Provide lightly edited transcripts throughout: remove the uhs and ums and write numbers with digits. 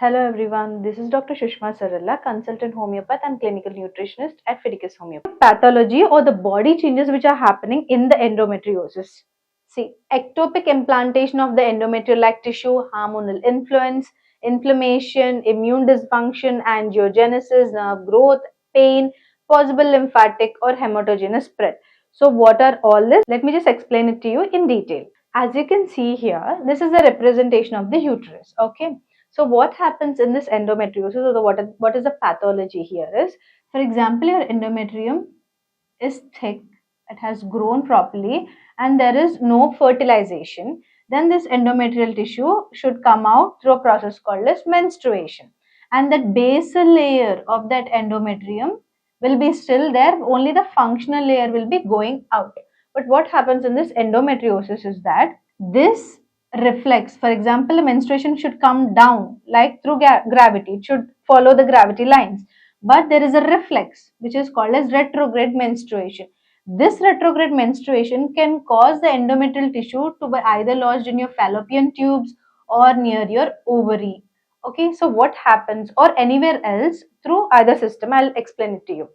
Hello everyone, this is Dr. Shushma Sarala, consultant homeopath and clinical nutritionist at Fidicus Homeopathy. Pathology or the body changes which are happening in the endometriosis. See, ectopic implantation of the endometrial-like tissue, hormonal influence, inflammation, immune dysfunction, angiogenesis, nerve growth, pain, possible lymphatic or hematogenous spread. So what are all this? Let me just explain it to you in detail. As you can see here, this is a representation of the uterus, okay? So what happens in this endometriosis, or what is the pathology here is, for example, your endometrium is thick, it has grown properly, and there is no fertilization. Then this endometrial tissue should come out through a process called as menstruation. And that basal layer of that endometrium will be still there, only the functional layer will be going out. But what happens in this endometriosis is that this reflects, for example, the menstruation should come down like through gravity, it should follow the gravity lines, but there is a reflex which is called as retrograde menstruation. This retrograde menstruation can cause the endometrial tissue to be either lodged in your fallopian tubes or near your ovary. Okay, so what happens, or anywhere else through either system, I'll explain it to you.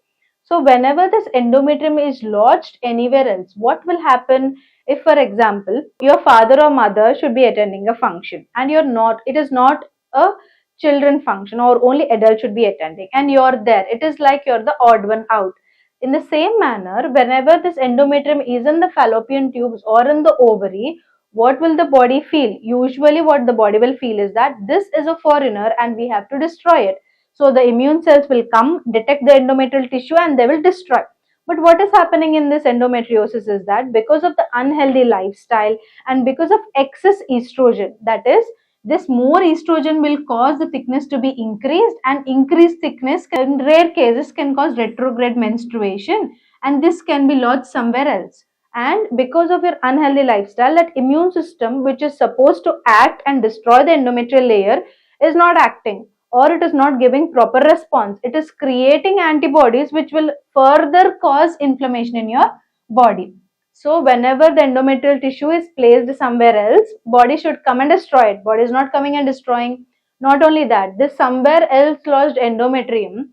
So whenever this endometrium is lodged anywhere else, what will happen if, for example, your father or mother should be attending a function and you're not, it is not a children function or only adults should be attending and you're there, it is like you're the odd one out. In the same manner, whenever this endometrium is in the fallopian tubes or in the ovary, what will the body feel? Usually what the body will feel is that this is a foreigner and we have to destroy it. So the immune cells will come, detect the endometrial tissue and they will destroy. But what is happening in this endometriosis is that because of the unhealthy lifestyle and because of excess estrogen, that is, this more estrogen will cause the thickness to be increased, and increased thickness in rare cases can cause retrograde menstruation, and this can be lodged somewhere else. And because of your unhealthy lifestyle, that immune system which is supposed to act and destroy the endometrial layer is not acting, or it is not giving proper response. It is creating antibodies which will further cause inflammation in your body. So whenever the endometrial tissue is placed somewhere else, body should come and destroy it. Body is not coming and destroying. Not only that, this somewhere else lodged endometrium,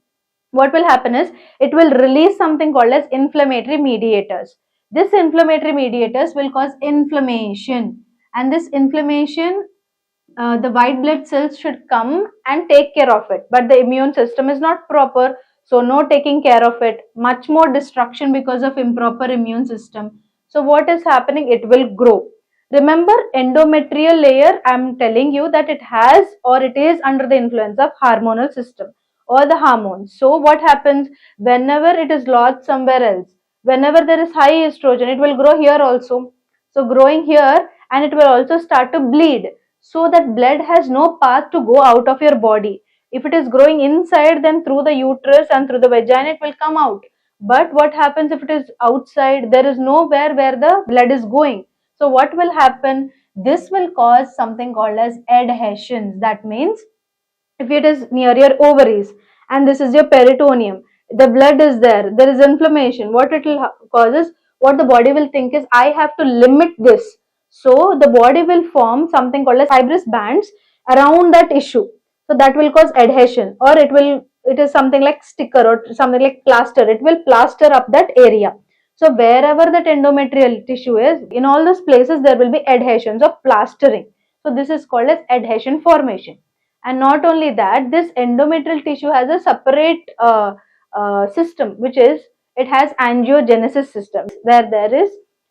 what will happen is it will release something called as inflammatory mediators. This inflammatory mediators will cause inflammation, and this inflammation, the white blood cells should come and take care of it, but the immune system is not proper, so no taking care of it, much more destruction because of improper immune system. So what is happening, it will grow. Remember, endometrial layer, I'm telling you that it has or it is under the influence of hormonal system or the hormones. So what happens, whenever it is lodged somewhere else, whenever there is high estrogen, it will grow here also. So growing here, and it will also start to bleed, so that blood has no path to go out of your body. If it is growing inside, then through the uterus and through the vagina it will come out. But what happens if it is outside? There is nowhere where the blood is going. So what will happen? This will cause something called as adhesions. That means if it is near your ovaries and this is your peritoneum, the blood is there, there is inflammation, what it will cause is, what the body will think is, I have to limit this. So the body will form something called as fibrous bands around that issue. So that will cause adhesion, or it is something like sticker or something like plaster. It will plaster up that area. So wherever that endometrial tissue is, in all those places there will be adhesions or plastering. So this is called as adhesion formation. And not only that, this endometrial tissue has a separate system, which is, it has angiogenesis system, where there is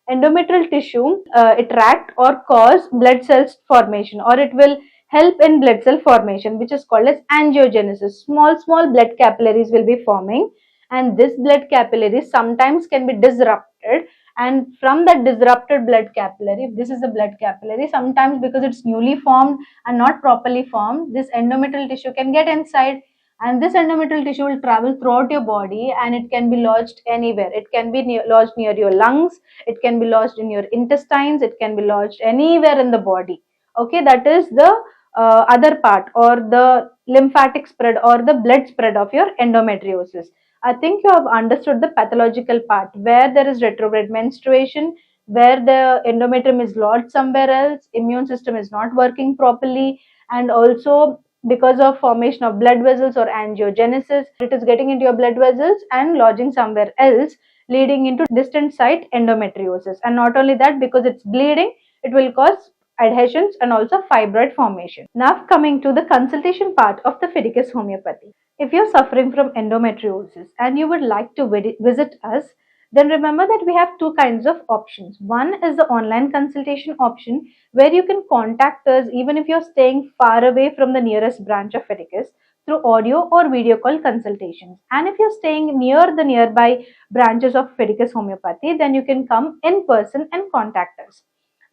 endometrial tissue attract or cause blood cells formation, or it will help in blood cell formation, which is called as angiogenesis. Small blood capillaries will be forming, and this blood capillaries sometimes can be disrupted, and from that disrupted blood capillary, if this is a blood capillary, sometimes because it's newly formed and not properly formed, this endometrial tissue can get inside, and this endometrial tissue will travel throughout your body, and it can be lodged anywhere. It can be lodged near your lungs, it can be lodged in your intestines, it can be lodged anywhere in the body. Okay, that is the other part, or the lymphatic spread or the blood spread of your endometriosis. I think you have understood the pathological part, where there is retrograde menstruation, where the endometrium is lodged somewhere else, immune system is not working properly, and also because of formation of blood vessels or angiogenesis. It is getting into your blood vessels and lodging somewhere else, leading into distant site endometriosis. And not only that, because it's bleeding, it will cause adhesions and also fibroid formation. Now coming to the consultation part of the Fidicus homeopathy. If you're suffering from endometriosis and you would like to visit us, then remember that we have two kinds of options. One is the online consultation option, where you can contact us even if you're staying far away from the nearest branch of Fidicus, through audio or video call consultations. And if you're staying near the nearby branches of Fidicus homeopathy, then you can come in person and contact us.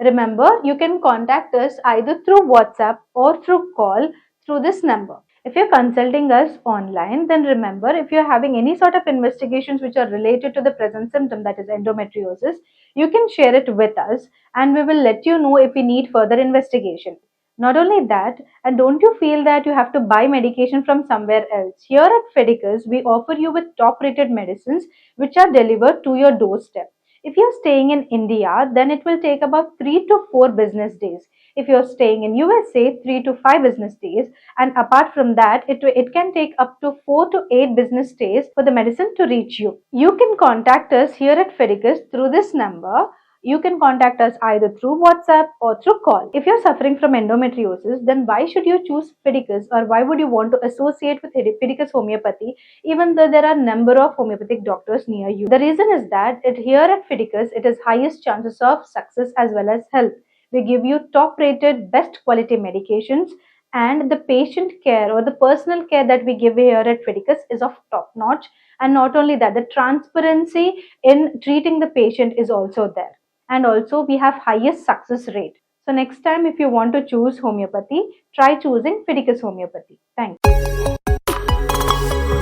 Remember, you can contact us either through WhatsApp or through call through this number. If you're consulting us online, then remember, if you're having any sort of investigations which are related to the present symptom, that is endometriosis, you can share it with us and we will let you know if we need further investigation. Not only that, and don't you feel that you have to buy medication from somewhere else. Here at Fidicus, we offer you with top rated medicines which are delivered to your doorstep. If you're staying in India, then it will take about 3 to 4 business days. If you're staying in USA, 3 to 5 business days. And apart from that, it can take up to 4 to 8 business days for the medicine to reach you. You can contact us here at Fidicus through this number. You can contact us either through WhatsApp or through call. If you're suffering from endometriosis, then why should you choose Fidicus, or why would you want to associate with Fidicus homeopathy even though there are a number of homeopathic doctors near you? The reason is that here at Fidicus, it is highest chances of success as well as health. We give you top rated, best quality medications, and the patient care or the personal care that we give here at Fidicus is of top notch. And not only that, the transparency in treating the patient is also there. And also we have highest success rate. So next time if you want to choose homeopathy, try choosing Fidicus homeopathy. Thanks.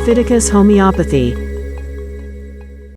Fidicus Homeopathy.